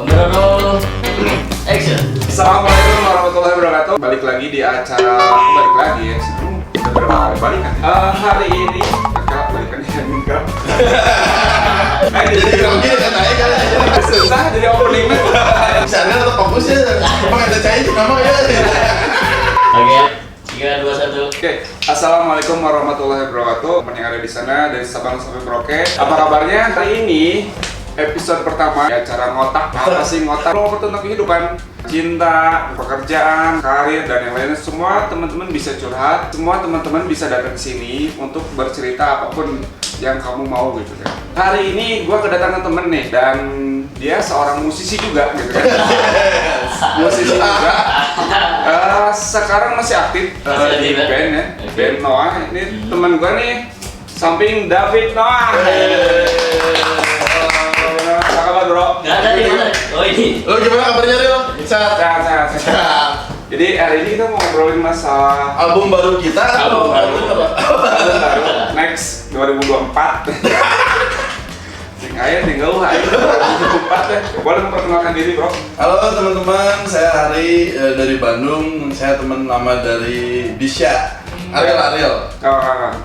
Kamera roll, action. Assalamualaikum warahmatullahi wabarakatuh. Balik lagi di acara, balik lagi ya. Sebelum beberapa kali balik kan. Hari ini kakak balikan yang enggak. Jadi kalau gini katanya kan Susah jadi openingnya. misalnya atau fokusnya emang ada cahaya itu nama ya. Oke, 3, 2, 1. Oke, assalamualaikum warahmatullahi wabarakatuh. Teman yang ada di sana dari Sabang sampai Merauke. Apa kabarnya? Hari ini episode pertama ya, cara ngotak. Apa sih ngotak? Lo tentang kehidupan, cinta, pekerjaan, karir dan yang lainnya. Semua teman-teman bisa curhat. Semua teman-teman bisa datang ke sini untuk bercerita apapun yang kamu mau gitu kan. Hari ini gua kedatangan temen nih dan dia seorang musisi juga gitu kan. Musisi juga. Sekarang masih aktif di band ya, band Noah. Ini teman gua nih, samping David Noah. Apa kabar bro? Gak ada di mana? Oh ini. Lo gimana kabarnya Rio? Sehat. Sehat. Jadi hari ini kita mau ngobrolin masalah Album baru kita atau album baru next 2024. Sing aya tinggal hari 2024 ya. Boleh memperkenalkan diri bro? Halo teman-teman, saya Hari dari Bandung. Saya teman lama dari Disha. Ariel.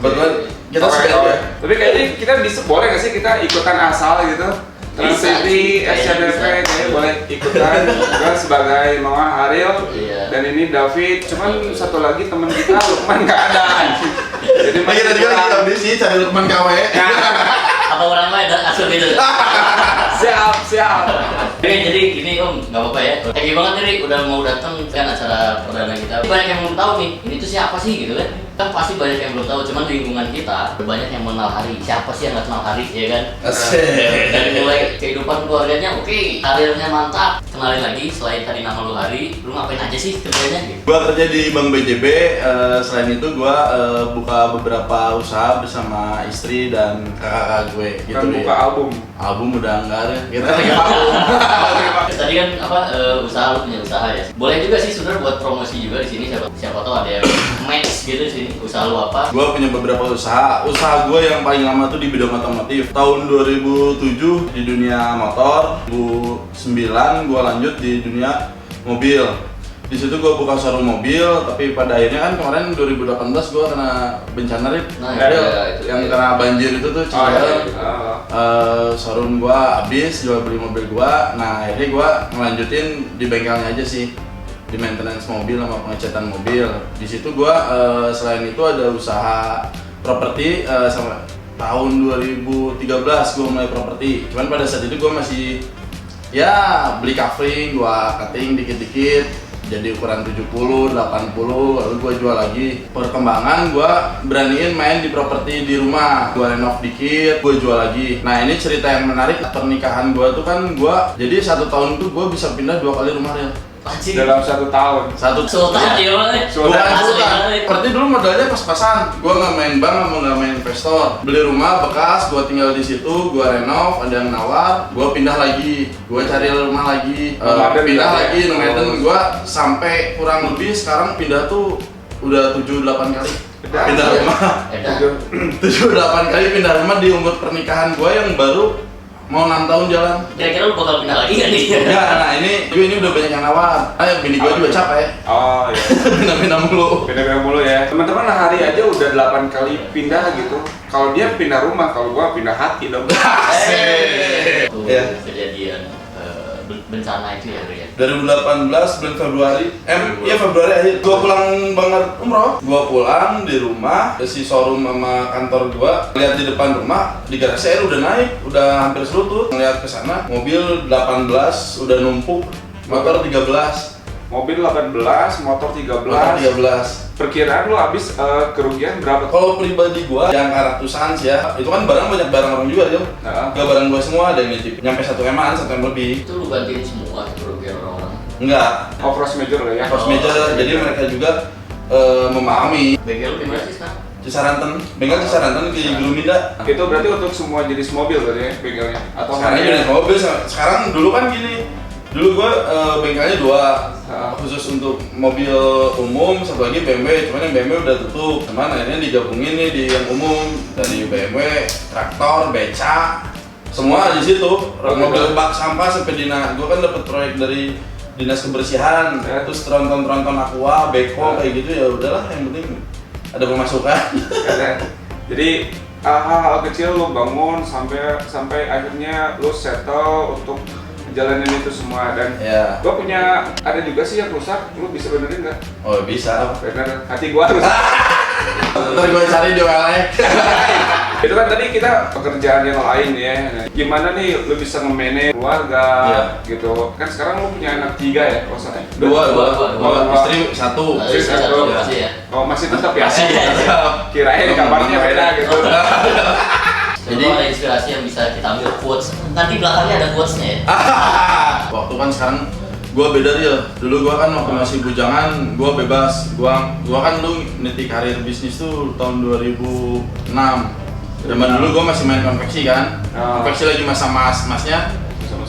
Betul. Kita sekali. Tapi kayaknya kita bisa boleh nggak sih kita ikutan asal gitu? Transiti, SCDV kayaknya boleh ikutan juga sebagai Noah, Ariel, Iya. dan ini David. Cuman satu lagi teman kita Lukman nggak ada. Jadi Lagi tadi kan lagi audisi cari Lukman KW. Apa orang lain dan asuh gitu? Siap. Jadi gini om, nggak apa-apa ya. Thank you banget nih Ri, udah mau datang kan acara perdana kita. Banyak yang belum tahu nih, ini tuh siapa sih gitu kan? Kan pasti banyak yang belum tahu, cuman di lingkungan kita banyak yang mengenal Hari. Siapa sih yang nggak kenal Hari, ya kan? Asik. Dari mulai kehidupan keluarganya oke, karirnya mantap. Kenalin lagi, selain tadi nama lu Hari, lu ngapain aja sih kerjanya gitu? Gua kerja di Bank BJB. Selain itu gua buka beberapa usaha bersama istri dan kakak gue gitu. Kan buka album. Album udah enggak ada. Kita lagi album. Tadi kan apa usaha lu punya usaha ya. Boleh juga sih sebenarnya buat promosi juga di sini siapa tahu ada yang match gitu di sini. Usaha lu apa? Gue punya beberapa usaha. Usaha gue yang paling lama tuh di bidang otomotif. Tahun 2007 di dunia motor, 2009 gue lanjut di dunia mobil. Di situ gue buka showroom mobil, tapi pada akhirnya kan kemarin 2018 gue kena bencana Rip. Nah, Mobil iya, itu yang iya. kena banjir itu tuh showroom gue habis, jual beli mobil gue. Nah akhirnya gue ngelanjutin di bengkelnya aja sih, di maintenance mobil sama pengecatan mobil. Di situ gue selain itu ada usaha properti sama tahun 2013 gue mulai properti. Cuman pada saat itu gue masih ya beli covering, gue cutting dikit-dikit jadi ukuran 70, 80, lalu gue jual lagi. Perkembangan gue beraniin main di properti di rumah, gue renov dikit, gue jual lagi. Nah ini cerita yang menarik, pernikahan gue tuh kan gue jadi 1 tahun tuh gue bisa pindah 2 kali rumah real. Anjing. Dalam 1 tahun. Sultan dia banget. Bukan Asli sultan. banget. Seperti dulu modalnya pas-pasan. Gua nggak main bank, nggak main investor. Beli rumah bekas, gua tinggal di situ, gua renov, ada yang nawar, gua pindah lagi, gua cari rumah lagi, Nomaden pindah gitu ya? lagi, nomaden. Gua sampai kurang lebih sekarang pindah tuh udah 7-8 kali. Pindah rumah. Edan. 7-8 kali pindah rumah di umur pernikahan gua yang baru mau 6 tahun jalan. Kira-kira lu bakal pindah lagi kan nih? Enggak, nah ini udah banyak yang nawar. Ayo bini gua juga capek. Oh iya. Pindah-pindah mulu. Pindah mulu ya. Teman-teman Hari aja udah 8 kali pindah gitu. Kalau dia pindah rumah, kalau gua pindah hati dong. Asik. Tuh, Ya. kejadian bencana itu ya Ri ya. 2018 bulan Februari, iya Februari akhir. Gua pulang banget umroh. Gua pulang di rumah, si showroom sama kantor gua. Lihat di depan rumah, di garasi air udah naik, udah hampir serutut. Ngeliat ke sana, mobil 18 udah numpuk, motor 13. Mobil 18, motor 13. Motor 13. Perkiraan lu habis kerugian berapa? Kalau pribadi gua yang ratusan sih ya, itu kan banyak barang orang juga Jo. Nah, Gak barang gua semua ada yang nitip, nyampe 1 M-an, 1 M lebih. Itu lu gantiin semua kerugian orang-orang. Enggak, force major lah ya. force major, jadi mereka juga memahami. Bengkel lu di mana sih sekarang? Cisaranten, bengkel Cisaranten di Guluminda. Itu berarti untuk semua jenis mobil berarti ya bengkelnya? Atau Sekarang hanya- jenis mobil, sekarang dulu kan gini. Dulu gua bengkelnya 2, khusus untuk mobil umum, satu lagi BMW, cuman yang BMW udah tutup. Cuman akhirnya digabungin nih di yang umum, dari BMW, traktor, beca, Semua di situ. Mobil bak sampah sampai gua kan dapat proyek dari dinas kebersihan, terus tronton aqua, beko kayak gitu ya udahlah yang penting ada pemasukan. Jadi hal-hal kecil lo bangun sampai akhirnya lo settle untuk jalanin itu semua dan gua punya ada juga sih yang rusak, lo bisa benerin nggak? Oh bisa. Bener, hati gua rusak. Ntar gue cari di OLX. Itu kan tadi kita pekerjaan yang lain ya. Nah, gimana nih lu bisa nge-manage keluarga gitu. Kan sekarang lu punya anak 3 ya, kalau salah. Dua. Istri 1. Istri 1 masih ya. Oh, masih tetap ya. Masih. Kirain kabarnya beda gitu. Jadi ada inspirasi yang bisa kita ambil quotes. Nanti belakangnya ada quotesnya ya. Waktu kan sekarang gua beda dia. Dulu gua kan waktu masih bujangan, gua bebas. Gua kan dulu niti karir bisnis tuh tahun 2006. Zaman dulu gua masih main konveksi kan. Konveksi lagi masa masnya.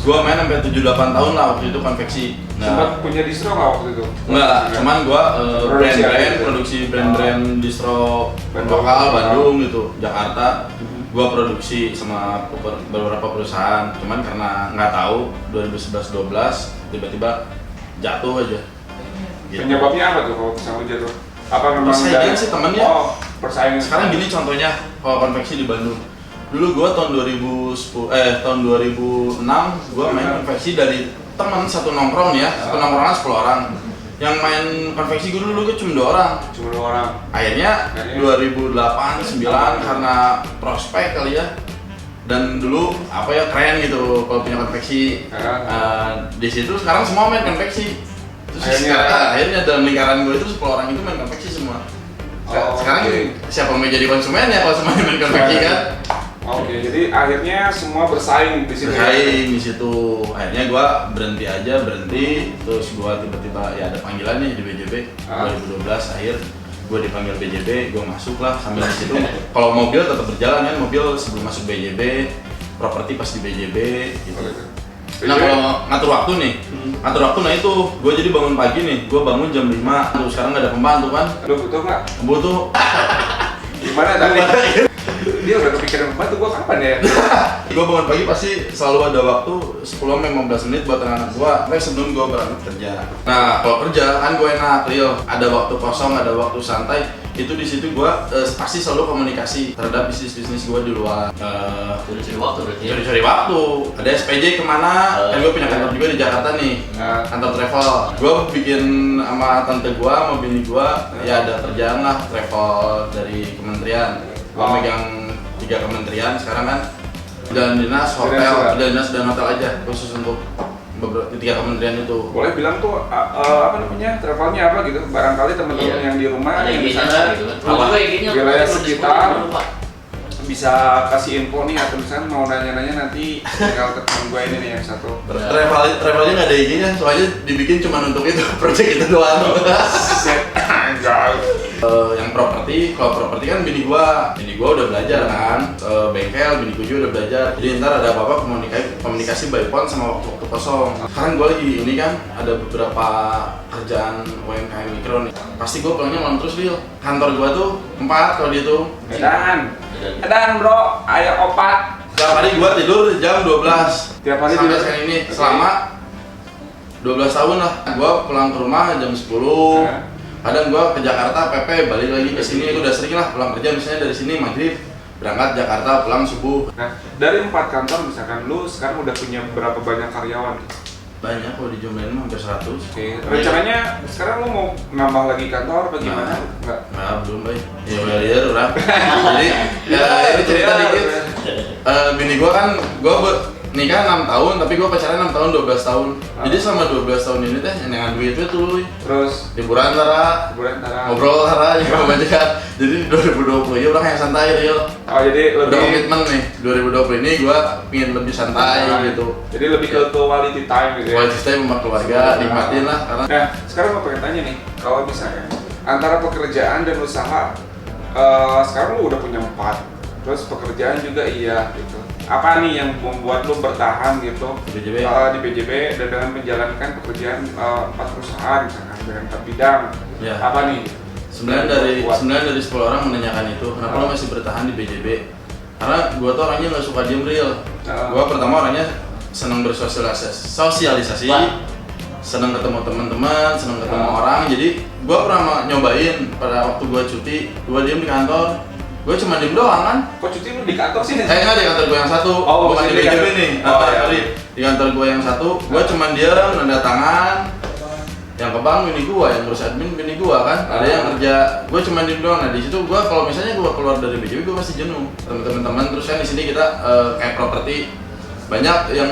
Gua main sampai 7-8 tahun lah waktu itu konveksi. Sempat punya distro nggak waktu itu? Enggak, cuman gua produksi brand distro lokal Bandung gitu, Jakarta. Gua produksi sama beberapa perusahaan, cuman karena nggak tahu 2011-12 tiba-tiba jatuh aja. Gitu. Penyebabnya apa tuh kalau misalnya jatuh? Apa memang persaingan sih temennya? Oh, persaingan. Sekarang gini contohnya kalau konveksi di Bandung. Dulu gua tahun 2006 gua main konveksi dari teman satu nongkrong ya, satu nongkrongan 10 orang. Yang main konveksi gue dulu cuma 2 orang. Cuma 2 orang. Akhirnya 2008-9 karena prospek kali ya. Dan dulu apa ya keren gitu kalau punya konveksi. Di situ sekarang semua main konveksi. Terus akhirnya dalam lingkaran gue itu 10 orang itu main konveksi semua. Sekarang siapa mau jadi konsumen ya kalau semuanya main konveksi kan? Oke, jadi akhirnya semua bersaing di situ. Bersaing di situ. Akhirnya gua berhenti, terus gua tiba-tiba ya ada panggilan nih di BJB 2012 akhir gua dipanggil BJB, gua masuk lah sambil di situ. Kalau mobil tetap berjalan kan, mobil sebelum masuk BJB, properti pas di BJB gitu. Nah kalau ngatur waktu nih, nah itu gua jadi bangun pagi nih, gua bangun jam 5, terus sekarang nggak ada pembantu kan? Lu butuh nggak? Butuh. Gimana tadi? Dia udah kepikiran pembantu gua kapan ya? Gua bangun pagi pasti selalu ada waktu 10-15 menit buat anak gua sebelum gua berangkat kerja. Nah kalau kerja kan gua enak, real. Ada waktu kosong, ada waktu santai. Itu di situ gua pasti selalu komunikasi terhadap bisnis gua di luar. Curi waktu berarti. Curi waktu. Ada SPJ kemana? Kan gua punya kantor juga di Jakarta nih. Kantor travel. Gua bikin sama tante gua, sama bini gua, ya ada kerjaan lah travel dari kementerian. Gua megang 3 kementerian sekarang kan. Dan dinas, hotel, dinas dan hotel aja khusus untuk beberapa 3 kementerian itu. Boleh bilang tuh apa namanya travelnya apa gitu? Barangkali teman-teman yang di rumah ada yang di sana gitu. wilayah sekitar bisa kasih info nih atau misalnya mau nanya-nanya nanti tinggal ke teman gue ini nih yang satu. Travelnya nggak ada IG-nya, soalnya dibikin cuma untuk itu, project itu doang. Yang properti, kalau properti kan bini gua udah belajar kan, bengkel, bini gua juga udah belajar. Jadi ntar ada apa-apa komunikasi by phone sama waktu kosong. Sekarang gua lagi ini kan ada beberapa kerjaan UMKM mikro nih. Pasti gua pulangnya malam terus Lil. Kantor gua tuh 4 kalau dia tuh. Edan bro, ayo opat. Setiap hari gua tidur jam 12. Tiap hari sampai tidur sekarang ini selama 12 tahun lah. Gua pulang ke rumah jam 10. Kadang gua ke Jakarta, PP, balik lagi ke sini. Gua udah sering lah pulang kerja misalnya dari sini maghrib, berangkat Jakarta, pulang subuh. Nah, dari 4 kantor misalkan lu sekarang udah punya berapa banyak karyawan? Banyak kalau dijumlahin hampir 100. Oke. Rencananya sekarang lu mau nambah lagi kantor apa gimana? Enggak. Nah, belum baik. Ya udah lihat udah. Jadi ini cerita dikit. Bini gua kan nikah 6 tahun, tapi gue pacaran 6 tahun, 12 tahun. Jadi selama 12 tahun ini teh nyenengan duit tuh. Terus liburan tara, ngobrol tara, juga banyak. Jadi 2020 ya orang yang santai real. Oh jadi udah komitmen nih 2020 ini gue pingin lebih santai gitu. Jadi lebih ke quality time gitu ya. Quality time sama keluarga, nikmatin lah karena. Nah sekarang gue pengen tanya nih, kalau misalnya antara pekerjaan dan usaha, sekarang lu udah punya 4, terus pekerjaan juga iya gitu. Apa nih yang membuat lu bertahan gitu di BJB dan dengan menjalankan pekerjaan 4 perusahaan misalkan dengan 4 bidang ya. Apa nih? 9 dari 10 orang menanyakan itu kenapa lu masih bertahan di BJB? Karena gua tuh orangnya nggak suka diem real. Gue pertama orangnya senang bersosialisasi, Wah. senang ketemu teman-teman, senang ketemu orang. Jadi gue pernah nyobain pada waktu gue cuti, gue diem di kantor, gue cuma diem doang kan. Kok cuti lu di kantor sih? Enggak, di kantor gue yang satu, Oh, bukan di maksudnya di BJB kantor. nih. Oh, iya. Sorry. Di kantor gue yang satu, gue cuma diem, nanda tangan. Yang ke bank bini gua, yang ngurus admin bini gua kan, ada yang kerja, gua cuma diem doang. Nah di situ gua kalau misalnya gua keluar dari BJB gua pasti jenuh, teman-teman. Terus kan di sini kita kayak properti, banyak yang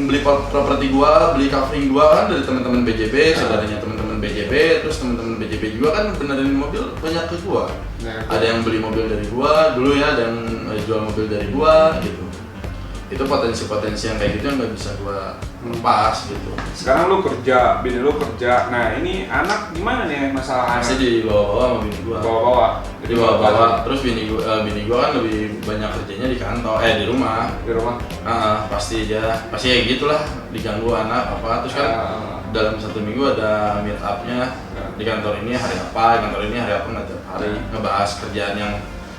beli properti gua, beli covering gua kan dari teman-teman BJB, saudaranya teman-teman BJB, terus teman-teman BJB juga kan benerin mobil banyak ke gua. Ada yang beli mobil dari gua dulu ya, ada yang jual mobil dari gua gitu. Itu potensi-potensi yang kayak gitu yang nggak bisa gua lepas gitu. Sekarang lu kerja, bini lu kerja. Nah ini anak gimana nih masalah anak? Masih dibawa-bawa sama bini gua. Bawa-bawa. Dibawa-bawa. Terus bini gua kan lebih banyak kerjanya di kantor, di rumah. Di rumah. Pasti ya gitulah, diganggu anak apa. Terus kan dalam 1 minggu ada meet up-nya di kantor ini hari apa, di kantor ini hari apa, nggak tiap hari ngebahas kerjaan yang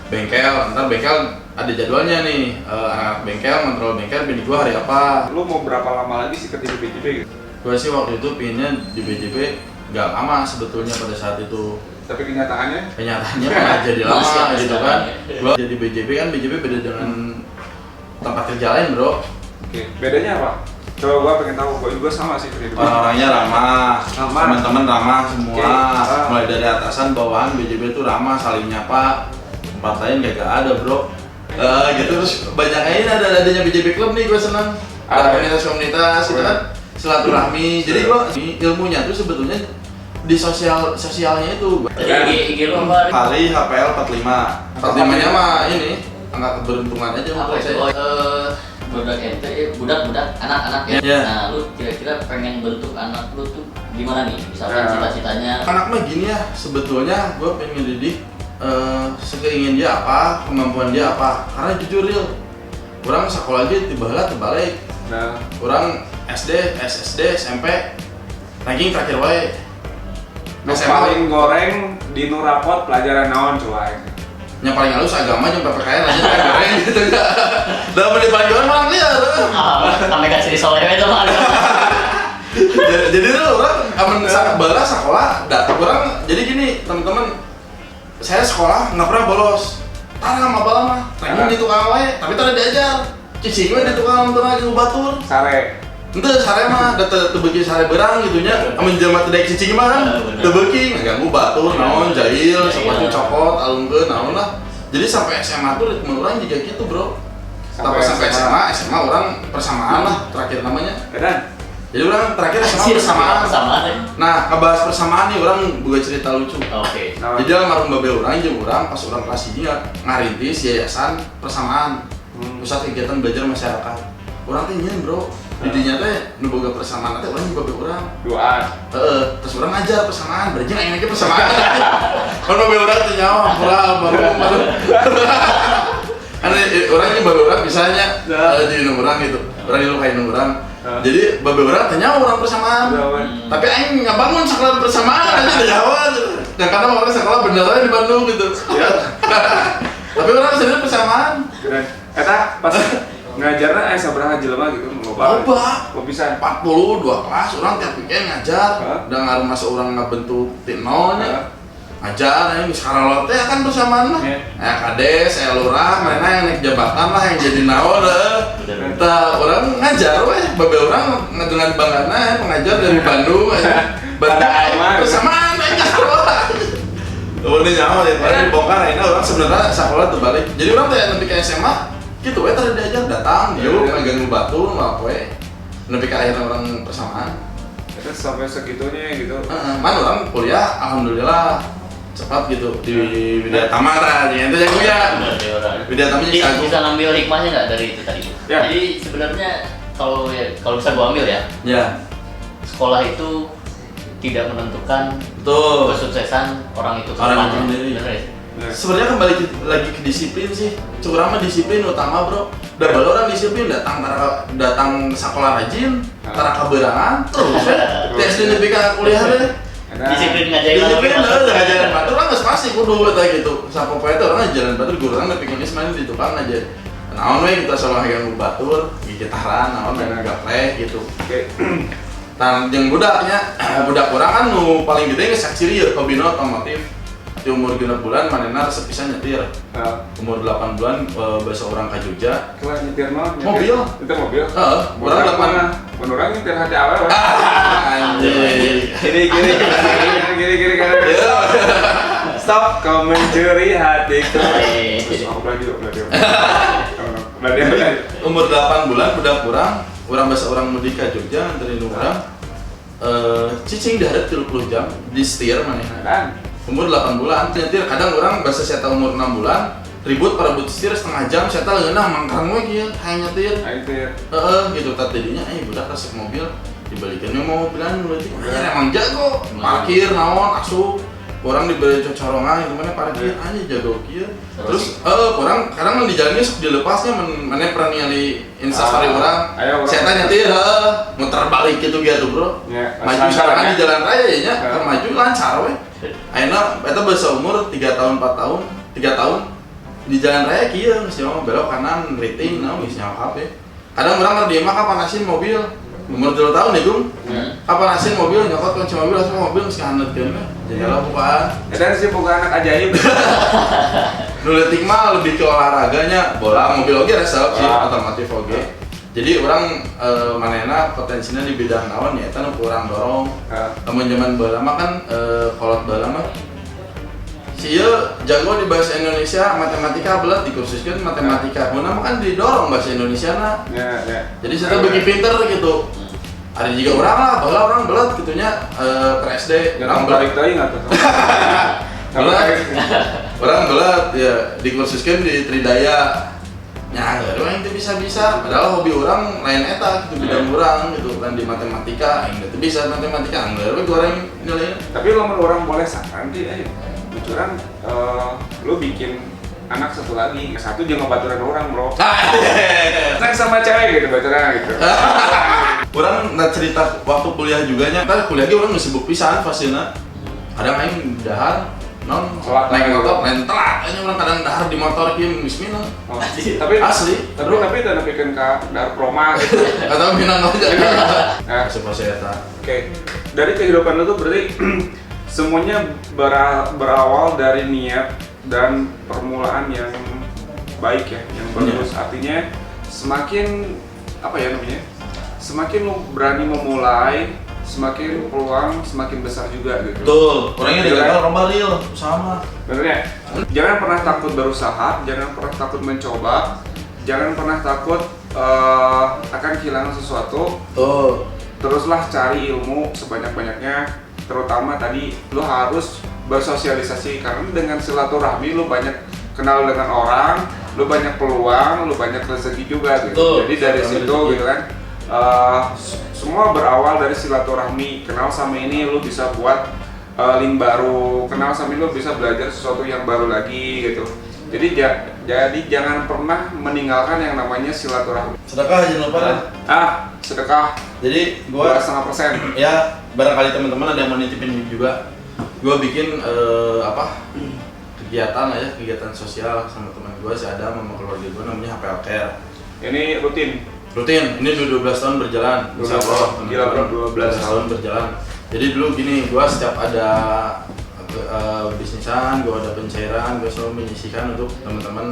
bengkel. Ntar bengkel ada jadwalnya nih, anak bengkel, kontrol bengkel, bini gua hari apa. Lu mau berapa lama lagi sih kerja di BJB gitu? Gua sih waktu itu pinginnya di BJB nggak lama sebetulnya pada saat itu. Tapi kenyataannya? Kenyataannya malah jadi lama Masih gitu sekarang kan. ya. Gua jadi BJB kan, BJB beda dengan tempat kerja lain bro. Oke, bedanya apa? Coba gua pengen tahu, gua juga sama sih kerja di BJB. Orang-orangnya ramah, Ramah. teman-teman ramah semua. Oke. Mulai dari atasan bawahan BJB itu ramah, saling nyapa. Tempat lain gak ada bro. Gitu terus banyaknya ini adanya BJB Club nih, gue senang. Ada komunitas-komunitas gitu kan, silaturahmi. Jadi gue ilmunya tuh sebetulnya di sosialnya itu. Jadi IG lu apa? Hari HPL 45. 45-nya mah ini angka keberuntungan aja Apa menurut itu? saya. Budak ente, budak-budak, anak-anak ya. Iya. Nah, lu kira-kira pengen bentuk anak lu tuh gimana nih? Misalkan Nah. cita-citanya. Anak mah gini ya, sebetulnya gue pengen didik sekeingin dia apa, kemampuan dia apa. Karena jujur real, orang sekolah aja terbalik. Nah, Orang SD, SSD, SMP, ranking terakhir wae. nu paling goreng di nu rapot pelajaran naon coba. Yang paling halus agama yang PPKN aja kan goreng gitu ya. Dalam menit paling goreng malah liar. Sampai kasih soleh itu mah. Jadi tuh orang aman sangat balas sekolah, orang jadi gini teman-teman. Saya sekolah nggak pernah bolos. Tarang apa lama? Ranking di tukang wae, tapi tadi diajar. Cicing we di tukang tuh lagi batur. Sare. Ente sare mah tebeki sare berang gitu nya. Amun jelema teu daek cicing mah kan tebeki ngaganggu batur naon jahil seperti copot alungkeun naon lah. Jadi sampai SMA tuh ritme urang juga gitu, Bro. Sampai SMA orang persamaan lah terakhir namanya. Dan Jadi orang terakhir SMA persamaan. Persamaan ya. Nah, ngebahas persamaan nih orang buka cerita lucu. Oke. Jadi almarhum babe orang jeung urang pas urang kelas 3 ngarintis yayasan persamaan. Pusat kegiatan belajar masyarakat. Urang teh nyeun, Bro. Didinya teh nu boga persamaan teh urang jeung babe urang. duaan. Terus urang ngajar persamaan, berarti aing ge persamaan. Kan babe urang teh nyawa almarhum. Kan urang jeung babe urang bisanya di urang gitu. Urang di lukain urang. Jadi babe urang teh nyawa urang persamaan. Tapi aing ngabangun sekolah persamaan aja di Jawa. Dan karena orang sekolah beneran di Bandung gitu. Tapi orang sendiri persamaan. Dan eta pas ngajarna sabaraha jelema gitu Loba. Kok bisa 42 kelas orang tiap weekend ngajar. Dan ngaruh masa orang ngabentuk tim nolnya. Ngajar yang sekarang lo teh kan bersamaan lah. Ya kades, saya lurah, mereka yang naik jabatan lah yang jadi naon Nah, orang ngajar weh, babe orang dengan banggana mengajar dari Bandung bersamaan aja sekolah. Udah nyawa ya, karena dibongkar ini orang sebenarnya sekolah terbalik. Jadi orang teh nepi ke SMA, gitu weh tadi diajar datang, yuk megang batu, apa weh. Nepi ke akhirnya orang persamaan. itu sampai segitunya gitu. Man orang kuliah, alhamdulillah cepat gitu di Widya Tamara, itu yang kuliah. Widya Tamara Bisa ngambil hikmahnya nggak dari itu tadi? Ya. Jadi sebenarnya kalau bisa gua ambil ya, Ya, sekolah itu tidak menentukan betul. kesuksesan orang itu ke Orang itu depannya. sendiri. Bener ya? Sebenarnya kembali lagi ke disiplin sih. Curang mah disiplin utama, Bro. Da bae orang disiplin datang sekolah rajin, tara kaberangan terus tes di nepi ka kuliah teh. Disiplin ngajarin Disiplin orang. lah, ngajarin batur kan geus pasti kudu eta gitu. Sapopoe teh orang ngajarin batur guru kan nepi geus main di tukang aja. naon we kita sama yang batur gitaran naon dan gaplek gitu. Oke. Nah yang budaknya budak orang kan nu paling gede geus saksiri ya hobina otomotif. Di umur 6 bulan manehna resep pisan nyetir. Umur 8 bulan bahasa orang ka Jogja. Kelas nyetir naon? Mobil. Nyetir mobil? Heeh, urang 8. Mun urang nyetir hati awal. Anjir. Gini kan. Stop kau mencuri hatiku. Terus aku belajar. Umur 8 bulan budak urang bahasa orang mudik ka Jogja nganterin urang. Cicing dahareut 30 jam di setir manehna. Kan. Umur 8 bulan nyetir kadang orang bahasa saya umur 6 bulan ribut para but setir setengah jam saya leunah mangkrang we kieu hayang nyetir. Gitu tadinya budak resep mobil dibalikinnya mobilan berarti emang jago parkir naon asup orang diberi cocorongan itu mana parkir aja jago kieu terus orang kadang di jalannya sok dilepasnya mana pernah ningali instastory orang saya nyetir muter balik gitu bro maju sekarang di jalan raya ya kan maju lancar we ayeuna eta bahasa umur 3 tahun 4 tahun 3 tahun di jalan raya kieu geus nyawa belok kanan rating naon geus nyawa kabeh kadang urang keur dieu mah kapanasin mobil umur 2 tahun ya Gung kapanasin mobil nyokot kunci mobil langsung mobil geus kahanetkeun jendela bukaan eta sih bukan anak ajaib nu leutik mah lebih ke olahraganya bola mobil oge resep sih otomotif oge jadi orang manehna potensinya di bidang naon ya eta nu kurang dorong zaman baheula mah kan kolot baheula mah si ieu jago di bahasa Indonesia matematika belat dikursuskeun matematika mun mah kan didorong bahasa Indonesiana jadi saya bagi pinter gitu ada juga orang lah baheula orang belat gitunya ke SD orang balik teuing atuh orang belat ya dikursuskeun di Tridaya nya orang itu bisa padahal hobi orang lain eta gitu bidang orang gitu kan di matematika itu bisa matematika enggak we goreng nilainya tapi lamun orang boleh saran di lucuran lu bikin anak satu lagi satu jangan baturan orang bro anak sama cewek gitu baturan gitu orang nggak cerita waktu kuliah juga nya kan kuliah ge orang sibuk pisan fasina kadang aing dahar non naik motor lain telat aja orang kadang dahar di motor kieu geus minum tapi asli tapi teu nepikeun ka dar proma gitu atau minum aja nah seperti eta oke dari kehidupan lu tuh berarti semuanya berawal dari niat dan permulaan yang baik ya yang bagus artinya semakin apa ya namanya semakin lu berani memulai semakin peluang semakin besar juga gitu. Betul, orangnya gagal lomba real sama. Bener ya? Jangan pernah takut berusaha, jangan pernah takut mencoba, jangan pernah takut akan kehilangan sesuatu. Betul. Teruslah cari ilmu sebanyak-banyaknya, terutama tadi lu harus bersosialisasi karena dengan silaturahmi lu banyak kenal dengan orang, lu banyak peluang, lu banyak rezeki juga gitu. Betul. Jadi dari situ gitu kan. Semua berawal dari silaturahmi. Kenal sama ini lu bisa buat link baru, kenal sama ini lu bisa belajar sesuatu yang baru lagi gitu. Jadi jangan pernah meninggalkan yang namanya silaturahmi. Sedekah jangan lupa. Sedekah. Jadi gua 2,5%. Ya, barangkali teman-teman ada yang mau nitipin juga. Gua bikin kegiatan sosial sama teman gua si Adam sama keluarga gua namanya HPL Care. Ini rutin, ini 12 tahun berjalan, insya Allah. Gila bro, 12 tahun berjalan. Jadi dulu gini, gua setiap ada bisnisan, gua ada pencairan, gua selalu menyisikan untuk teman-teman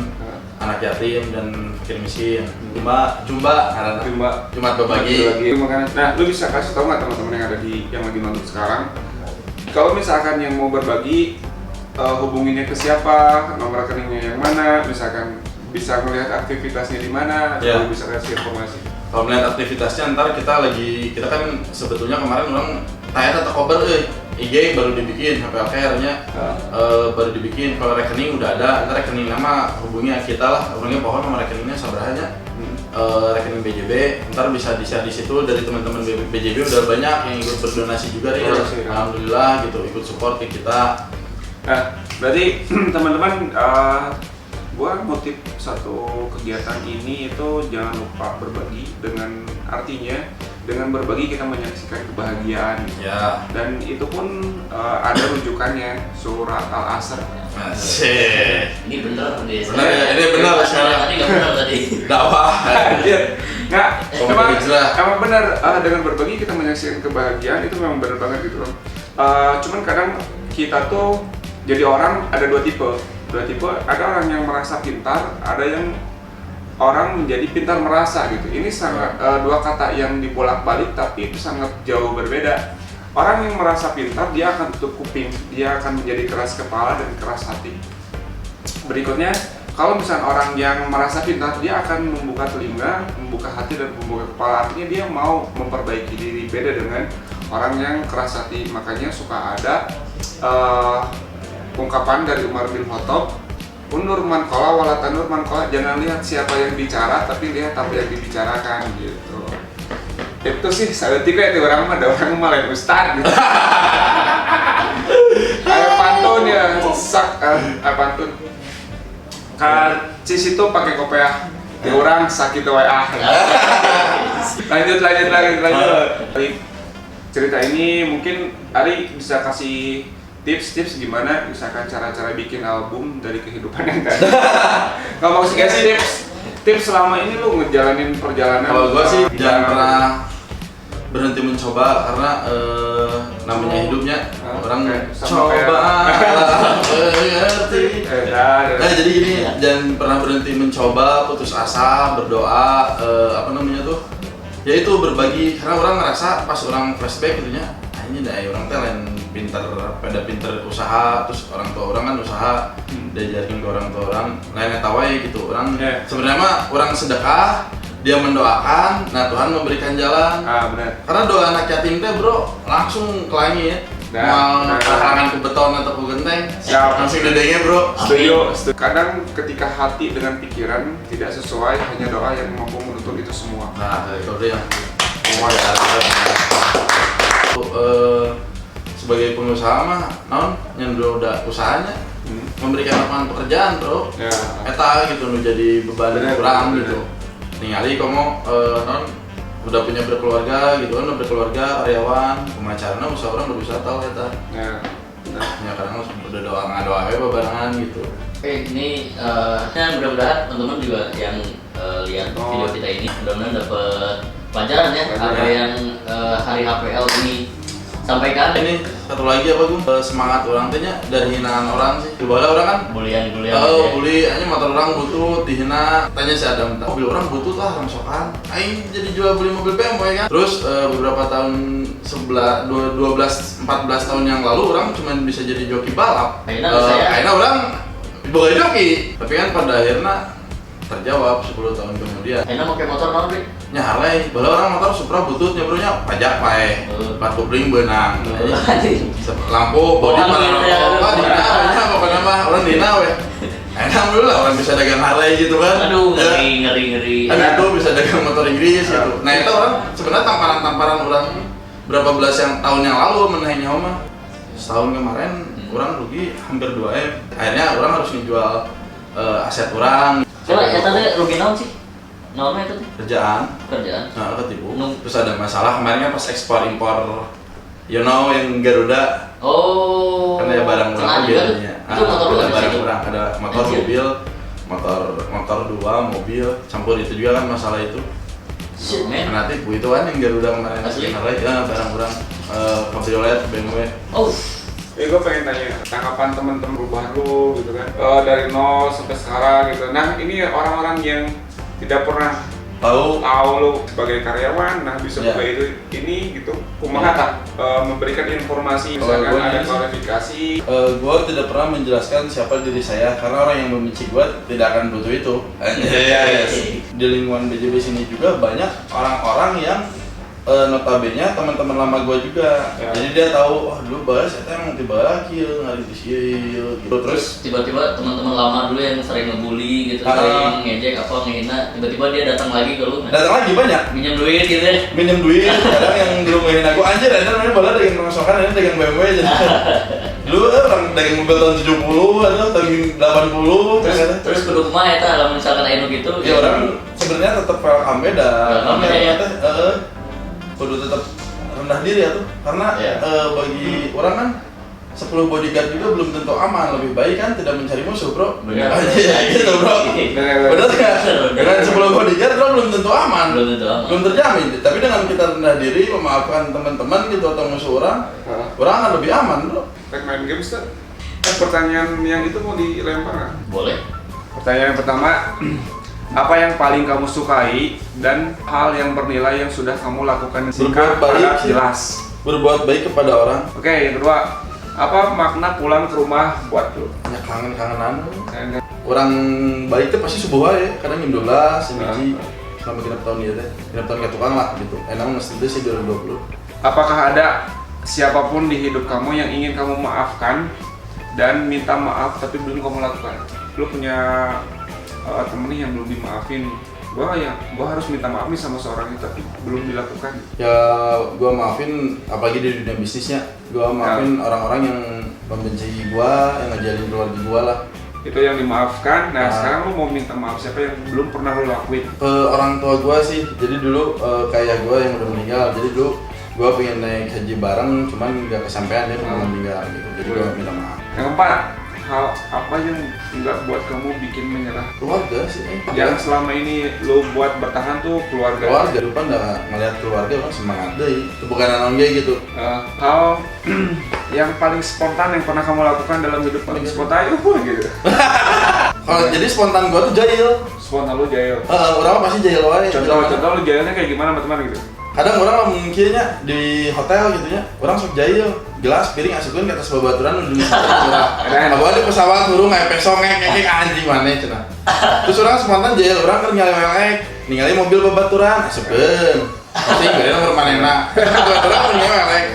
anak yatim dan fakir miskin. Cuma berbagi. Nah, lu bisa kasih tau nggak teman-teman yang ada yang lagi nonton sekarang? Kalau misalkan yang mau berbagi, hubunginnya ke siapa, nomor rekeningnya yang mana, misalkan bisa melihat aktivitasnya di mana, ya. Bisa kasih informasi. Kalau melihat aktivitasnya ntar kita kan sebetulnya kemarin orang tanya atau kober IG baru dibikin HPL Care-nya baru dibikin, kalau rekening udah ada, ntar rekening nama hubungi kita lah, orangnya pohon sama rekeningnya sabarahnya rekening BJB, ntar bisa di-share di situ dari teman-teman BJB udah banyak yang ikut berdonasi juga nih, alhamdulillah gitu ikut support ke kita. Nah, berarti teman-teman buat motif satu kegiatan ini itu jangan lupa berbagi dengan artinya dengan berbagi kita menyaksikan kebahagiaan. Ya. Dan itu pun ada rujukannya surat Al-Asr. Asik. Ini bener deh. Bener ya, ini bener sekarang. Tadi nggak bener tadi. Dakwah. Nggak, Kompak hijrah. emang benar dengan berbagi kita menyaksikan kebahagiaan itu memang benar banget gitu loh. Cuman kadang kita tuh jadi orang ada dua tipe. Ada orang yang merasa pintar, ada yang orang menjadi pintar merasa gitu. Ini sangat dua kata yang dibolak-balik tapi itu sangat jauh berbeda. Orang yang merasa pintar dia akan tutup kuping, dia akan menjadi keras kepala dan keras hati. Berikutnya, kalau misalnya orang yang merasa pintar dia akan membuka telinga, membuka hati dan membuka kepala, artinya dia mau memperbaiki diri. Beda dengan orang yang keras hati. Makanya suka ada ungkapan dari Umar bin Khattab, undur man qala wala tanur man qala, jangan lihat siapa yang bicara tapi lihat apa yang dibicarakan gitu. Itu sih saeutik we teh urang mah, da urang mah lain ustad gitu. Aya pantun ya, sak pantun. Kan cis itu pakai kopiah, di urang sakit we Lanjut. Cerita ini mungkin Ari bisa kasih tips gimana misalkan cara-cara bikin album dari kehidupan yang tadi. Nggak mau kasih tips selama ini lu ngejalanin perjalanan. Kalau gua sih jangan pernah berhenti mencoba, karena namanya hidupnya orang coba mengerti. Nah jadi gini, jangan pernah berhenti mencoba, putus asa, berdoa, yaitu berbagi. Karena orang ngerasa pas orang flashback gitunya, ini dari orang talent pinter usaha, terus orang tua orang kan usaha, diajarin ke orang tua orang, lainnya tawai gitu. Orang sebenarnya mah orang sedekah, dia mendoakan, nah Tuhan memberikan jalan. Benar. Karena doa anak yatim teh bro langsung ke langit, mau halangan ke beton atau ke genteng, langsung dedengnya bro. Setuju. Kadang ketika hati dengan pikiran tidak sesuai, hanya doa yang mampu menutup itu semua. Nah itu dia. Sebagai pengusaha mah, yang udah usahanya memberikan lapangan pekerjaan bro. Eta gitu jadi beban kurang gitu. Ningali kamu udah punya berkeluarga gitu kan, udah berkeluarga, karyawan, pemacarana, usaha orang berusaha tahu eta. Ya kadang udah doa barengan gitu. Ini mudah-mudahan teman-teman juga yang lihat video kita ini mudah-mudahan dapat pelajaran ya apa yang hari HPL ini sampaikan. Ini satu lagi apa gue semangat orang tehnya dari hinaan orang sih. Coba orang kan bulian bully hanya motor orang butuh dihina, tanya si Adam mobil orang butuh lah rangsokan aing jadi jual beli mobil BMW kan. Terus beberapa tahun 12-14 tahun yang lalu orang cuma bisa jadi joki balap. Akhirnya orang bukan joki, tapi kan pada akhirnya terjawab 10 tahun kemudian. Akhirnya mau kayak motor naon, nya Harley, bala orang motor Supra butut nyebrunya pajak pae, plat kopling beunang, lampu bodi paralel, dina pokoknya mah orang dina we. Alhamdulillah orang bisa dagang Harley gitu kan. Aduh ngeri. Kan itu bisa dagang motor Inggris gitu. Nah itu orang sebenarnya tamparan orang berapa belas tahun yang lalu menahnya mah. Setahun kemarin orang rugi hampir 2M. Akhirnya orang harus menjual aset orang. Coba ya tadi rugi naon sih? Naonnya itu? Kerjaan. Nah, ketipu. Terus ada masalah kemarin kan pas ekspor impor, you know yang Garuda. Oh. Karena ya barang murah mobilnya. Itu motor lu barang murah, ada motor mobil, motor 2 mobil, campur itu juga kan masalah itu. Shit man. Karena tipu itu kan yang Garuda kemarin. Asli? Ya barang murah, kabriolet, BMW. Oh. Gue pengen tanya tanggapan teman-teman perubahan lu gitu kan, dari nol sampai sekarang gitu. Nah ini orang-orang yang tidak pernah tahu lu sebagai karyawan, nah bisa buka itu ini gitu, kumaha tak memberikan informasi, misalkan ada klarifikasi. Gue tidak pernah menjelaskan siapa diri saya karena orang yang membenci gue tidak akan butuh itu. Di lingkungan BJB sini juga banyak orang-orang yang notabene teman-teman lama gue juga, jadi dia tahu, dulu bahas saya emang tiba kieu ngari di sieu gitu. Terus tiba-tiba teman-teman lama dulu yang sering ngebully gitu, sering ngejek apa ngehina, tiba-tiba dia datang lagi ke lu. Datang lagi banyak. Minjem duit gitu ya. Minjem duit, kadang yang dulu ngehina gue anjir, namanya bala dagang rongsokan, ini dagang BMW aja. Dulu orang dagang mobil tahun 70 atau tahun 80. Terus kudu kumaha eta lamun misalkan anu gitu. Ya orang sebenarnya tetap welcome beda. kudu tetap rendah diri ya tuh. Karena bagi orang kan 10 bodyguard juga belum tentu aman, lebih baik kan tidak mencari musuh, bro. Benar. Gitu, bro. Benar nggak? Dengan 10 bodyguard bro belum tentu aman. Belum terjamin. Tapi dengan kita rendah diri, memaafkan teman-teman gitu atau musuh orang, orang akan lebih aman, bro. Kita main games tuh. Pertanyaan yang itu mau dilempar. Boleh. Pertanyaan yang pertama, apa yang paling kamu sukai dan hal yang bernilai yang sudah kamu lakukan Berbuat baik, padat, jelas. Berbuat baik kepada orang. Oke, yang kedua, apa makna pulang ke rumah buat lu? Ya kangen-kangenan. Orang baik tuh pasti subuh ya, kadang jam 12, jam 1 selama genap tahun dia teh. Genap tahun ke tukang lah gitu. Emang mesti itu sih 2020. Apakah ada siapapun di hidup kamu yang ingin kamu maafkan dan minta maaf tapi belum kamu lakukan? Lu punya temen nih yang belum dimaafin. Gua harus minta maaf nih sama seorang itu tapi belum dilakukan. Ya gua maafin apalagi di dunia bisnisnya. Gua maafin orang-orang yang membenci gua, yang ngajarin keluarga gua lah. Itu yang dimaafkan. Nah, sekarang lu mau minta maaf siapa yang belum pernah lu lakuin? Ke orang tua gua sih. Jadi dulu kayak gua yang udah meninggal. Jadi dulu gua pengen naik haji bareng, cuman nggak kesampaian dia pernah meninggal gitu. Jadi gua minta maaf. Yang keempat, hal apa yang nggak buat kamu bikin menyerah? Keluarga sih. Yang selama ini lu buat bertahan tuh keluarga. Keluarga, lupa nggak ngeliat keluarga orang semangat deh. Itu bukan anon gitu. Hal yang paling spontan yang pernah kamu lakukan dalam hidup paling spontan itu gitu. Kalau jadi spontan gua tuh jahil. Spontan lu jahil. Orang pasti jahil wae. Contoh lu jahilnya kayak gimana teman-teman gitu? Kadang orang mungkinnya di hotel gitu ya, orang sok jahil, gelas piring asukeun ke atas babaturan udah murah. Apa ada pesawat turun kayak pesong ngek anjing mana cenah. Terus orang spontan jahil, orang keur ningali welek, ningali mobil babaturan asukeun. Pasti gede nomor manehna. Babaturan mun ningali welek.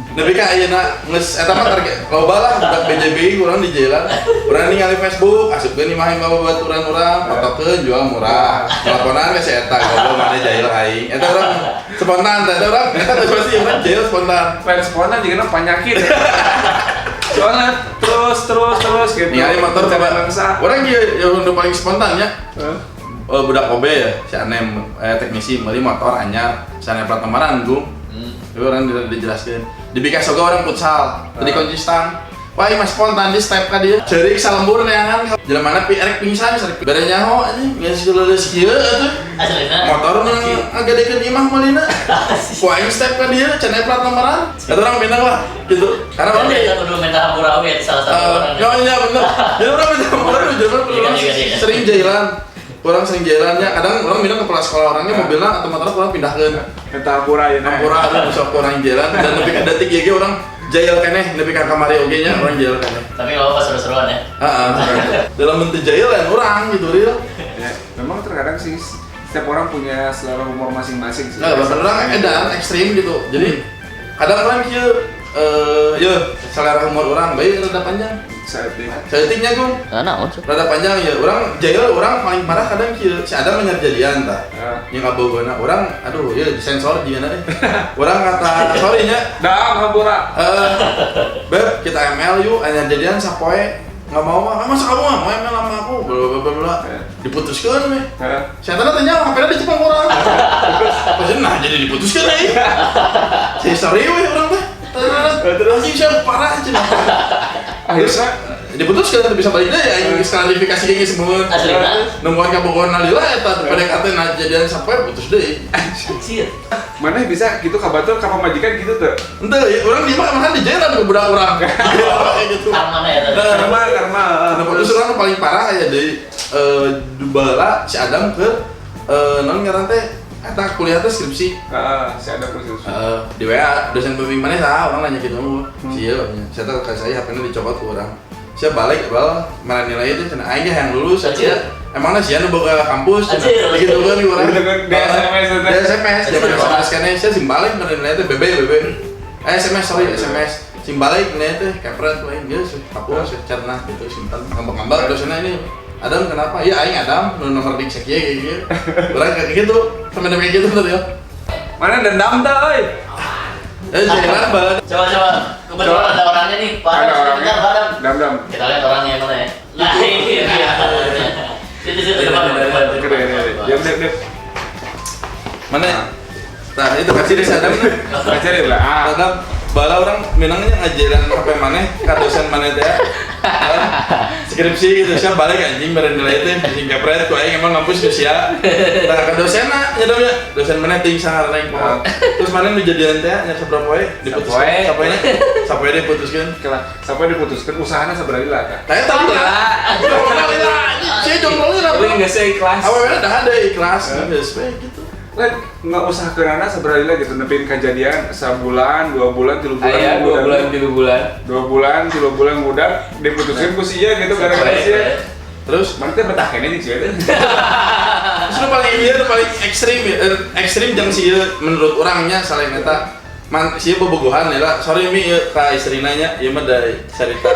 Tapi kan ayeuna geus eta mah target loba lah budak BJB urang di jalan. Urang ningali Facebook, asupkeun imah babaturan urang, fotokeun jual murah. Teleponan ge si eta goblok mana jahil aing. Eta urang spontan, eta urang eta geus pasti urang jahil spontan. Pengen spontan juga penyakit. Soalnya terus gitu. Ningali motor coba bangsa. Urang kieu yang udah paling spontan nya. Budak OB ya, si Anem teknisi meuli motor anyar, sana plat nomoran Gung. Itu orang dijelaskan. Di Picasso orang futsal, tadi konsisten. Wah, ini mas spontan di step ka dia. Cerik salembur neangan. Jalan mana erek pingsan, sarek bere nyaho anjing. Geus leuleus kieu atuh. Motor nu agak deket imah malina. Wah, ini step ka dia, cenah plat nomoran. Eta orang bintang lah gitu. Karena orang kita perlu minta hampura oke salah satu orang. Iya bener. Jadi orang minta hampura sering jalan. Orang sering jalannya, kadang orang bilang kepala sekolah orangnya mobilnya atau motornya orang pindahkan. Minta hampura ya. Hampura ada besok orang jalan dan lebih ke detik ya orang jail keneh, lebih ke kamari oge nya orang jail keneh. Tapi kalau pas seru-seruan ya. Dalam bentuk jail kan orang gitu real. Ya, memang terkadang sih setiap orang punya selera humor masing-masing sih. Nah, bahkan orang edan ekstrim gitu. Jadi kadang orang kieu selera humor orang baik rada panjang. Seetiknya Gung. Naon? Rada panjang ya. Orang jail orang paling parah kadang kieu si Adam menyerjadian tah. Yang kabogona orang aduh ya disensor jiana deh. Orang kata sorry nya. Dah hampura. Beb kita ML yuk jadian sapoe. Enggak mau masa kamu enggak mau ML sama aku. Bla diputuskeun we. Saya tanya HP-na di Jepang orang. Terus nah jadi diputuskeun euy. Saya sorry we orang teh. Terus siapa parah aja. Akhirnya diputuskan tapi bisa balik deh ya klarifikasi kayak gitu semua. Nungguan kabogohan nalila eta pada katanya jadian sampai putus deh. Anjir. Mana bisa gitu kabatur ka pamajikan gitu tuh. Ente ya orang di mana di jalan ke budak orang. Kayak gitu. Karena ya tadi. Karena nah putus orang paling parah ya dari Dubala si Adam ke non ngaran teh eta kuliah teh skripsi. Si ada kursus. Di WA dosen pembimbing mana tah orang nanya gitu mulu. Sieu saya tahu ke saya HP-nya dicopot ke orang. Saya balik mana nilai itu cenah aing yang lulus aja. Emangnya sih anu boga kampus cenah. Gitu kan orang. Di SMS. Zaman SMS kan saya simbalik mana nilai itu BB. SMS simbalik nilai teh kepret we geus hapus catna gitu simpan ngambak-ngambak dosenna ini Adam kenapa? Ya aing Adam nomor dik sekieu gitu. Urang kayak gitu, sampe kayak gitu tuh ya. Mana dendam tuh euy? Jangan banget. Coba. Kebetulan ada orangnya nih. Ada orangnya. Dam. Kita lihat orangnya yang mana ya. Nah, ini dia. Situ depan. Diam. Mana? Tah itu kasih di sadam. Ngajarin lah. Sadam bala orang minangnya ngajarin HP maneh ka dosen maneh teh. Skripsi gitu sia balik anjing beren nilai teh sing kepret ku aing emang ngampus geus sia. Tah ka dosenna nyadamnya dosen maneh ting sangar naik poho. Terus maneh nu jadian teh nya saberapa we diputuskeun. Sapoe diputuskeun. Sampai diputuskan usahanya sebenarnya lah kan. Tanya tahu lah. Saya jomblo lah. Tapi nggak sih ikhlas. Awalnya dah ada ikhlas, geus we gitu. Kan nggak usah kerana sebenarnya gitu nepin kejadian sebulan, 2 bulan, 3 bulan. Ayah 2 bulan 3 bulan. 2 bulan, 3 bulan muda diputuskan ku sia gitu gara-gara sia. Terus mana teh betah kene nih sia. terus nu paling ekstrim ekstrim jeung si menurut orangnya selain eta si bobogohan ya lah. Sorry mi ka istrina nya ieu mah dari cerita.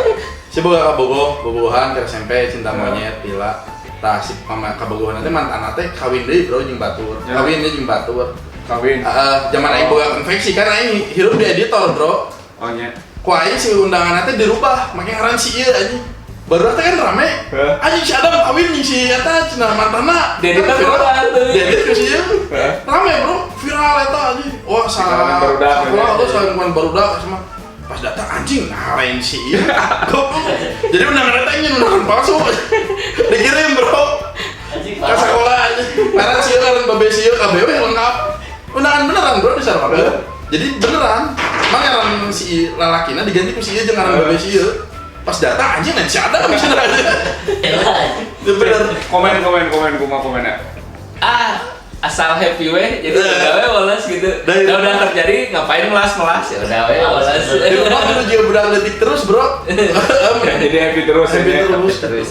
Si boga bobogohan ke SMP cinta monyet pila. Tah si pama kabogohan teh mantan teh kawin deui bro jeung batur. Kawin deui jeung batur. Kawin. Zaman aing boga konveksi kan aing hirup di editor, bro. Oh nya. Ku aing si undangan teh dirubah, make ngaran si ieu anjing. Baru teh kan rame. Anjing si Adam kawin jeung si eta cenah mantana. Di editor berubah tuh. Di editor si ieu. Rame, bro. Viral eta anjing. Wah, salah. Salah barudak sama pas datang anjing lain si ieu. Jadi undangan eta nyen undangan palsu. Dikirim, bro. Anjing Ke sekolah aja. Karena si ieu kan babe si ieu kabeh we lengkap. Undangan beneran, bro, di sarua. Jadi beneran. Mangaran si lalakina diganti ku si ieu jeung ngaran babe si ieu. Pas datang anjing lain si ada bisa aja. Bener. Komen kumaha. Asal happy we, jadi udah we woles gitu. Udah terjadi ngapain melas ya udah we woles. Di rumah tuh juga budak letik terus, bro. Jadi happy terus.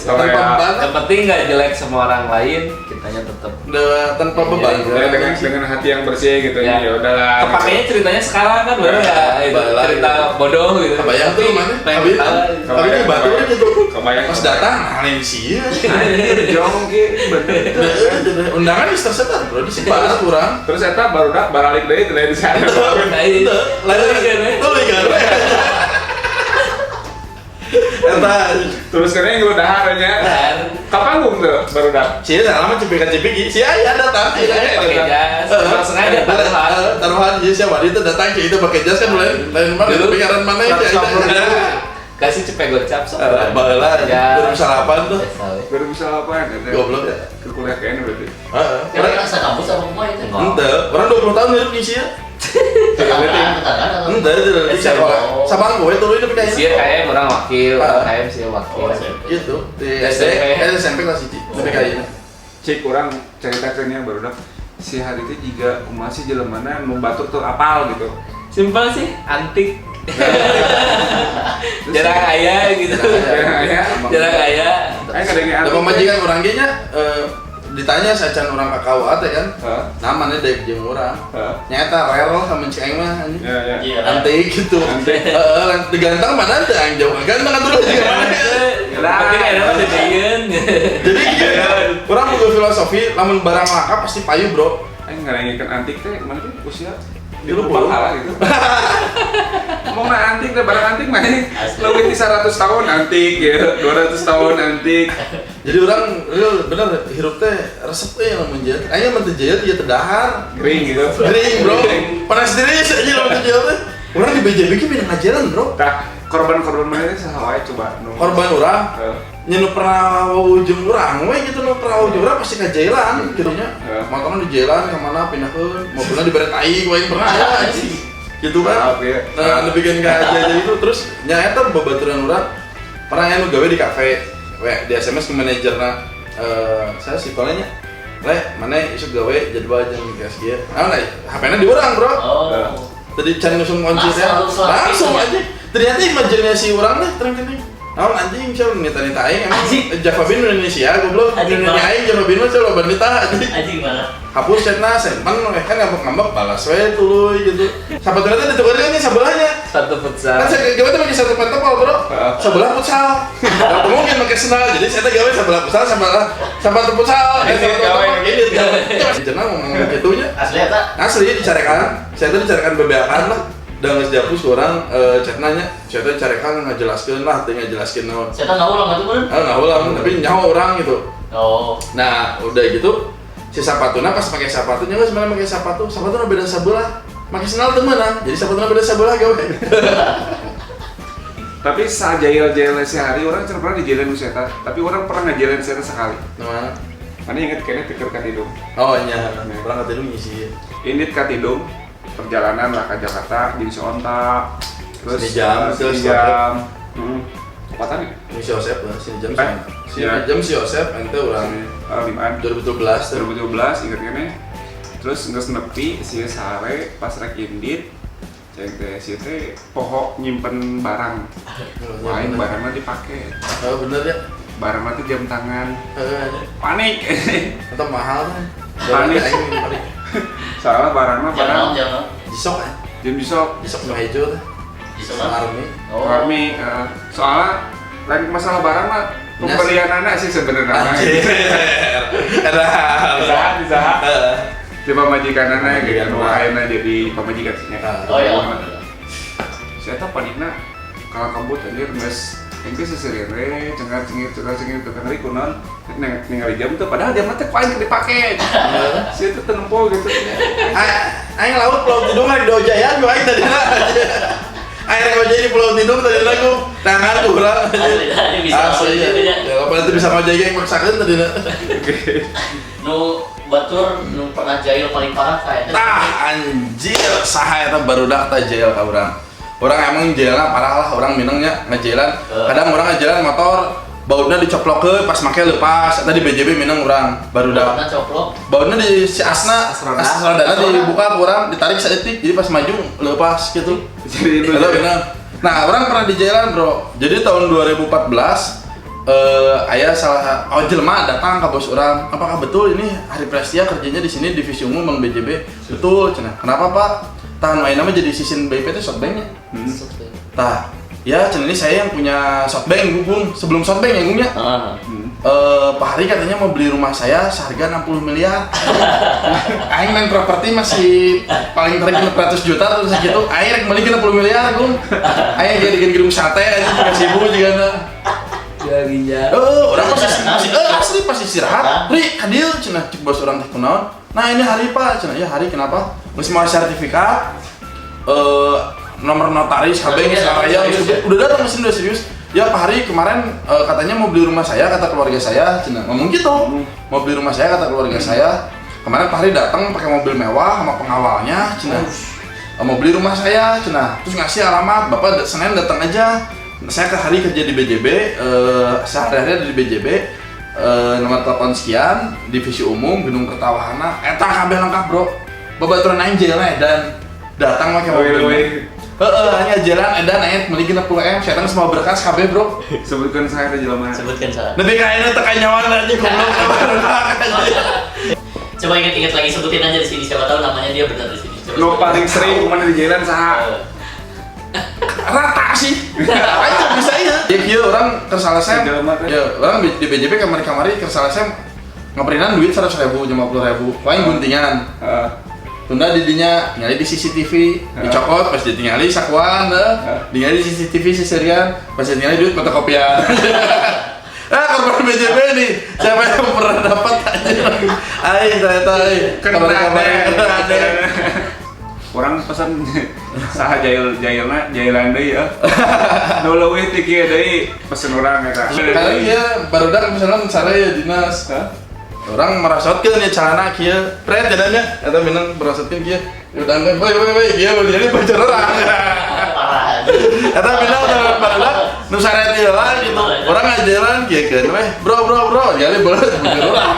Tanpa beban. Yang penting nggak jelek sama orang lain, kitanya tetap. Tanpa beban. Ya, dengan hati yang bersih gitu ya. Ya udahlah. Kepakainya ceritanya sekarang kan baru ya cerita bodoh gitu. Kebayang tuh mana? Pengen tahu. Tapi ini batu gitu. Kebayang. Pas datang, lain sih. Jong bener. Undangan bisa tersebar, bro. Disebar kurang. Terus eta barudak balik deui teh di sana. Lain kan. Eta Terus kene yang dahar nya. Ka panggung tuh barudak. sih lama cipika-cipiki. Si aya datang. Pakai jas. Sengaja taruhan. Taruhan jadi siapa itu datang itu pakai jas kan lain mana pikiran mana ya. Kasih cepet gocap so. Baheula 2008 tuh. 2008 Goblok ya. Kuliah kayaknya berarti. Heeh. Orang rasa kampus apa semua itu? Ente, orang 20 tahun hidup di sini. Ente, di sekolah. Sabang gue dulu hidup di Sih kayak orang wakil, kayak sih wakil. Gitu. Di SMP kelas 1. Tapi kayaknya. Cek orang ceritakeunnya barudak si hari itu juga masih jelemana nu batur tuh apal gitu. Simpel sih, antik. Jarang aya gitu. Jarang aya. Ayo kadangnya Ada pemajikan orang ge nya ditanya sacan orang KKUA teh kan. Namanya dek jeung urang. Nyata rel sama cing aing mah anjing. Ya. Antik gitu. Heeh, diganteng mana teh aing jauh ganteng atuh juga mana. Penting ada mah dideun. Jadi urang boga filosofi lamun barang langka pasti payu, bro. Aing ngarengikeun antik teh mana teh usia Dulu pahala gitu. Mau antik teh barang antik mah leuwih ti 100 tahun antik ya, 200 tahun antik. Jadi orang real bener hirup teh resep teh lamun jeut. Aya mah teu jeut ieu teh dahar. Kering gitu. Kering, bro. Panas diri aja lamun teu jeut teh. Urang di BJB ki pindah ngajaran, bro. Tah, korban-korban mana teh saha wae coba nu. Korban urang nya nu pernah ujung urang we gitu nu pernah ujung urang pasti ka jailan kitu nya. Motorna di jailan ka mana pindahkeun, mobilna dibere tai ku aing pernah ya anjing. Gitu kan. Nah, lebih kan aja itu terus nya eta babaturan urang pernah anu gawe di kafe. Di SMS ke manajerna saya si kolanya le mana isuk gawe jadwal jeung gas kieu HP-na di urang, bro. Tadi cari nusung kunci teh langsung aja ternyata imajinnya si urang teh terang-terang naon anjing siapa nita-nita aing emang Java Bin Indonesia goblok Indonesia aing Java Bin mah coba nita Anjing mana? hapus chatna simpen kan ngambek-ngambek balas we tuluy gitu sahabat ternyata ditukerin nih sebelahnya Satu futsal. kan saya gawe teh pakai satu pantopel, bro. Sebelah futsal. Mungkin pakai sendal. Jadi saya gawe sebelah futsal sebelah futsal. Gawe gini. Jeneng ngomong gitunya. Asli eta? Asli dicarekan. Saya tuh dicarekan bebeakan lah. Dan geus dihapus orang chatna nya. Saya tuh carekan ngajelaskeun lah, teu ngajelaskeun naon. Saya tahu ulang atuh kan? Enggak ulang, tapi nyaho orang gitu. Oh. Nah, udah gitu si sapatuna pas pakai sepatunya nggak sebenarnya pakai sepatu beda sebelah, pakai sandal temenan, jadi sepatunya beda sebelah gawe. Tapi saat jail-jail sehari orang cuma pernah dijailin Nuseta, tapi orang pernah ngajailin Nuseta sekali. Mana? Mana inget kayaknya pikir katidung. Oh iya, orang kata dulu ngisi. Ini katidung perjalanan lah ke Jakarta jadi seontak, terus Sejam, sejam. Apa tadi? Ini si Yosep lah, sini jam Ya. jam si Yosep, ente orang limaan 2017 inget kayaknya. Terus nggak nepi si sare pas rek indit. Cek teh si teh poho nyimpen barang. Lain barangnya dipakai. Oh bener ya? Barangnya tuh jam tangan. Panik. Atau mahal kan? Panik. Soalnya barangnya barang Jangan. Jisok kan? jam besok. Jisok no hijau kan? Bisa Sama army. Oh. Kami soalnya lagi masalah barang mah pembelian anak sih sebenarnya. Bisa. Coba majikan anak gitu, akhirnya jadi pemajikan sih. Oh iya. Saya tahu panikna kalau kabut anjir mes engke seserere cengar-cengir tukang rikunan ningali jam tuh padahal jam teh paling dipake. Saya tuh tempo gitu. Aing laut Pulau Tidung di Dojayan gua aing tadi. Air ngojek di Pulau Tidung tadi aku tangan kurang. Asli, bisa Asli ya. Ya apa itu bisa ngojek yang maksakeun tadi. Nu batur nu pernah jail paling parah kayaknya. Anjir, saha eta barudak teh jail ka urang. Urang emang jailna parah lah, urang minangnya ngajailan. Kadang urang ngajailan motor bautna dicoplokeun pas make leupas, eta di BJB minang urang barudak. Bautna coplok. Bautna di si asna dibuka urang ditarik saeutik jadi pas maju leupas gitu. Jadi itu. Nah, orang pernah di jalan, Bro. Jadi tahun 2014 ayah salah jelema datang ke bos orang. Apakah betul ini Hari Prestia kerjanya di sini divisi umum Bank BJB? Betul, cenah. Kenapa, Pak? Tahan main nama jadi sisian BIP itu Softbank-nya. Tah, ya cenah ini saya yang punya Softbank, Gung. Sebelum Softbank ya, Gungnya. Pak Hari katanya mau beli rumah saya seharga 60 miliar. Aing main properti masih paling terik 400 juta terus segitu. Aing beli 60 miliar, Gung. Aing jadi gedung sate aja 3.000 juga nah. Ya ginjal. Orang masih asli pas istirahat. Ri, hadir cenah cek bos orang teh kunaon. Nah, ini Hari, Pak. Cenah, ya Hari kenapa? Geus mau sertifikat. Nomor notaris HB Saraya udah datang mesin udah serius. Ya Pak Hari kemarin katanya mau beli rumah saya kata keluarga saya, cenah ngomong gitu. Mau beli rumah saya kata keluarga saya. Kemarin Pak Hari datang pakai mobil mewah sama pengawalnya, cenah. Mau beli rumah saya, cenah. Terus ngasih alamat, Bapak Senin datang aja. Saya ke Hari kerja di BJB, sehari-hari ada di BJB. Nomor telepon sekian, divisi umum, Gedung Kertawahana. Eta kabeh lengkap, Bro. Babaturan aing jalan dan datang pakai mobil. Hanya jalan edan aya meuli 60 M, saya semua berkas KB, Bro. Sebutkan saya teh jelema. Sebutkan salah. Lebih kayaknya tekan nyawan aja goblok. Coba ingat-ingat lagi, sebutin aja di sini, siapa tahu namanya dia benar di sini. Coba Lo sebutin. paling sering kemana di jalan saha? Rata sih. Ayo bisa ya. Ya kieu orang kersalesem. Ya, orang di BJB kamari-kamari kersalesem ngaperinan duit 100.000, 50.000. Paling guntingan. Tunda didinya nyali di CCTV, dicokot pas ditingali sakuan ditingali di CCTV sisirian, pas ditingali duit fotokopian. Korban BJB nih, siapa yang pernah dapat aja? Ternyata kena. Orang pesan saha jailan deui ya. Nu leuwih ti kieu deui pesen urang eta. Kali ya barudak misalnya sare ya dinas. Orang merasotkeun ya celana kieu, pret jadanya eta minang merasotkeun kieu. Udah enggak, boy kieu jadi pacar orang. Parah. Eta minang barudak nu sare teh lah gitu. Orang ngajalan kieu weh, bro, jadi boleh pacar orang.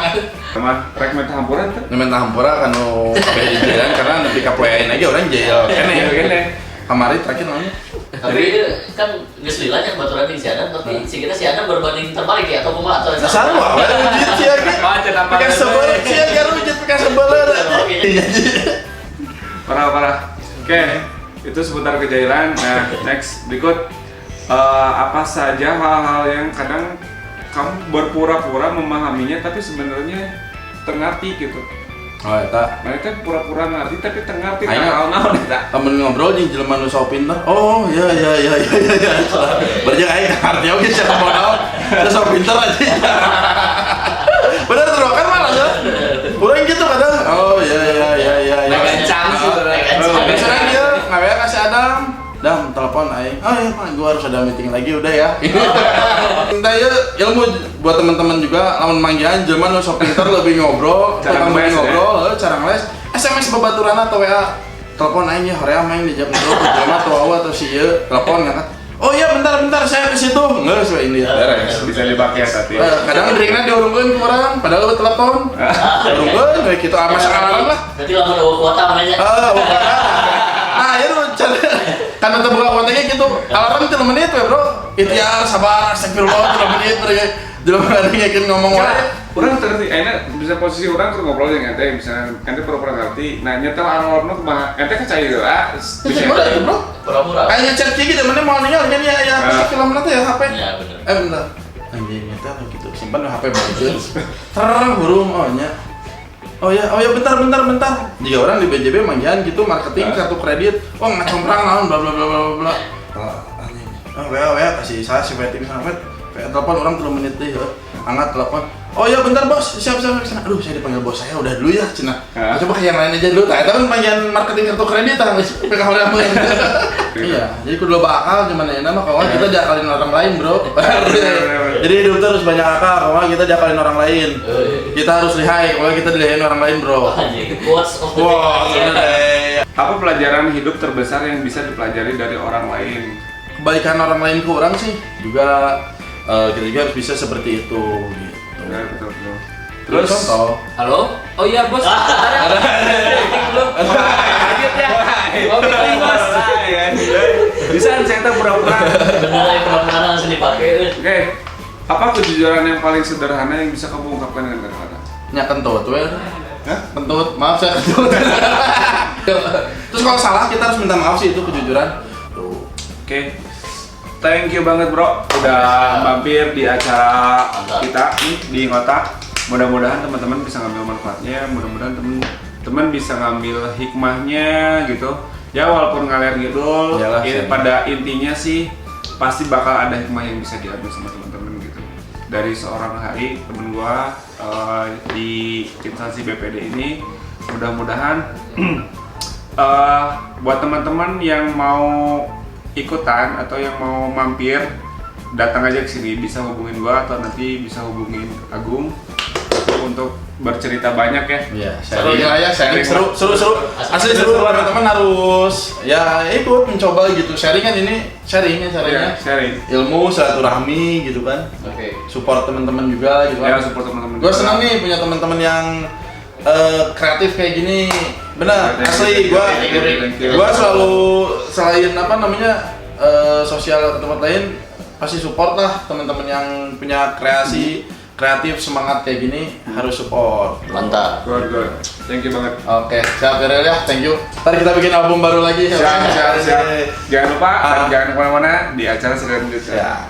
Sama rek meta hampuran teh. Nemen hampura kanu kabeh di jalan karena nepi ka poean aja orang jail kene. Kamari terakhir namanya. Tapi kan geus lilanya baturan di si Adam, tapi si kita si Adam berbanding terbalik ya atau kumaha atau Dasar wah, rujit sih ya. Pakai sebel sih ya rujit pakai sebel. Parah. Oke, itu seputar kejailan. Nah, next berikut apa saja hal-hal yang kadang kamu berpura-pura memahaminya tapi sebenarnya tengarti gitu. Oh, eta. Mereka pura-pura ngerti tapi tengarti Ayo. naon eta. Temen ngobrol jeung jelema nu sok pinter. Oh, ya. Berjang aing ngarti oge cara mau naon. Sok pinter aja. Bener tuh kan malah ya. Urang Dam, telepon aing. Oh iya Pak, gua harus ada meeting lagi udah ya. Entah ya ilmu buat teman-teman juga lamun manggihan zaman nu sok pinter lebih ngobrol, Cara lebih ngeles, ngobrol, cara ngeles. SMS babaturan atau WA. Telepon aing ya hoream main dijawab ngobrol jelema atau awa atau si ieu telepon ngangkat. Oh iya bentar saya ke situ. Geus we ini beres. Bisa dipakai tapi. Kadang dringna diurungkeun ku urang padahal lu telepon. Urungkeun we kitu masa alarm lah. Berarti lama ada kuota namanya. Nah, ya tuh karena terbuka kontaknya gitu. Alarm 3 menit we, Bro. Itu ya sabar, astagfirullah 3 menit mereka. Jelema ngadegekeun ngomong wae. Orang ngerti, enak bisa posisi orang tuh ngobrol dengan ente, misalnya ente pura-pura ngerti, nah nyetel alarmnya kumaha, ente kan cair lah. Bisa itu, Bro. Pura-pura. Kayak ngechat gitu mana mau ninggal kan ya apa film nanti ya HP. Iya benar. Bentar. Anjing nyetel gitu. Simpan HP bagus. Burung nya. Oh ya bentar. Jika orang di BJB manggihan gitu marketing kartu kredit, oh ngacomprang naon bla bla bla bla bla. Anjing. WA kasih saya si waiting sampai telepon orang 3 menit deh. Angkat telepon. Oh ya bentar bos, siap. Aduh saya dipanggil bos saya udah dulu ya cina. Coba kayak yang lain aja dulu. Tapi kan panggilan marketing kartu kredit kan PK orang lain. Iya, jadi kudu bakal cuman ya nama kalau kita diakalin orang lain, Bro. Jadi hidup terus banyak akal, kalau kita diakalin orang lain. Kita harus lihai, kalau kita dilihain orang lain, Bro. Quotes of the day. Apa pelajaran hidup terbesar yang bisa dipelajari dari orang lain? Kebaikan orang lain ke orang sih juga kita juga harus bisa seperti itu gitu. Ya, betul. Terus contoh, Halo? Oh iya bos. Belum. Lanjut ya. Oh meeting bos. Bisa saya pura-pura. Benar ya pura-pura langsung dipakai. Oke, apa kejujuran yang paling sederhana yang bisa kamu ungkapkan dengan kata-kata? nya kentut we. Kentut, maaf saya kentut. Terus kalau salah kita harus minta maaf sih, itu kejujuran. Tuh. Oke, thank you banget bro, udah mampir di acara kita nih di Ngotak. Mudah-mudahan teman-teman bisa ngambil manfaatnya, mudah-mudahan teman-teman bisa ngambil hikmahnya gitu. Ya walaupun ngalir gitu, pada intinya sih pasti bakal ada hikmah yang bisa diambil sama teman-teman gitu. Dari seorang Hari temen gua di instansi BPD ini, mudah-mudahan buat teman-teman yang mau ikutan atau yang mau mampir datang aja ke sini, bisa hubungin gua atau nanti bisa hubungin Agung untuk bercerita banyak ya. Iya, sharing seru. Asli seru, teman-teman harus ya ikut mencoba gitu. Sharing Sharing. Ilmu, silaturahmi gitu kan. Oke. Support teman-teman juga gitu kan. Ya, support teman-teman. Gue senang nih punya teman-teman yang kreatif kayak gini. Benar, asli gua selalu selain apa namanya sosial ke tempat lain pasti support lah teman-teman yang punya kreasi kreatif semangat kayak gini harus support. Mantap. Good. Thank you banget. Oke, siap ya, thank you. Ntar kita bikin album baru lagi. Siap. Jangan lupa, jangan kemana-mana di acara selanjutnya. Ya.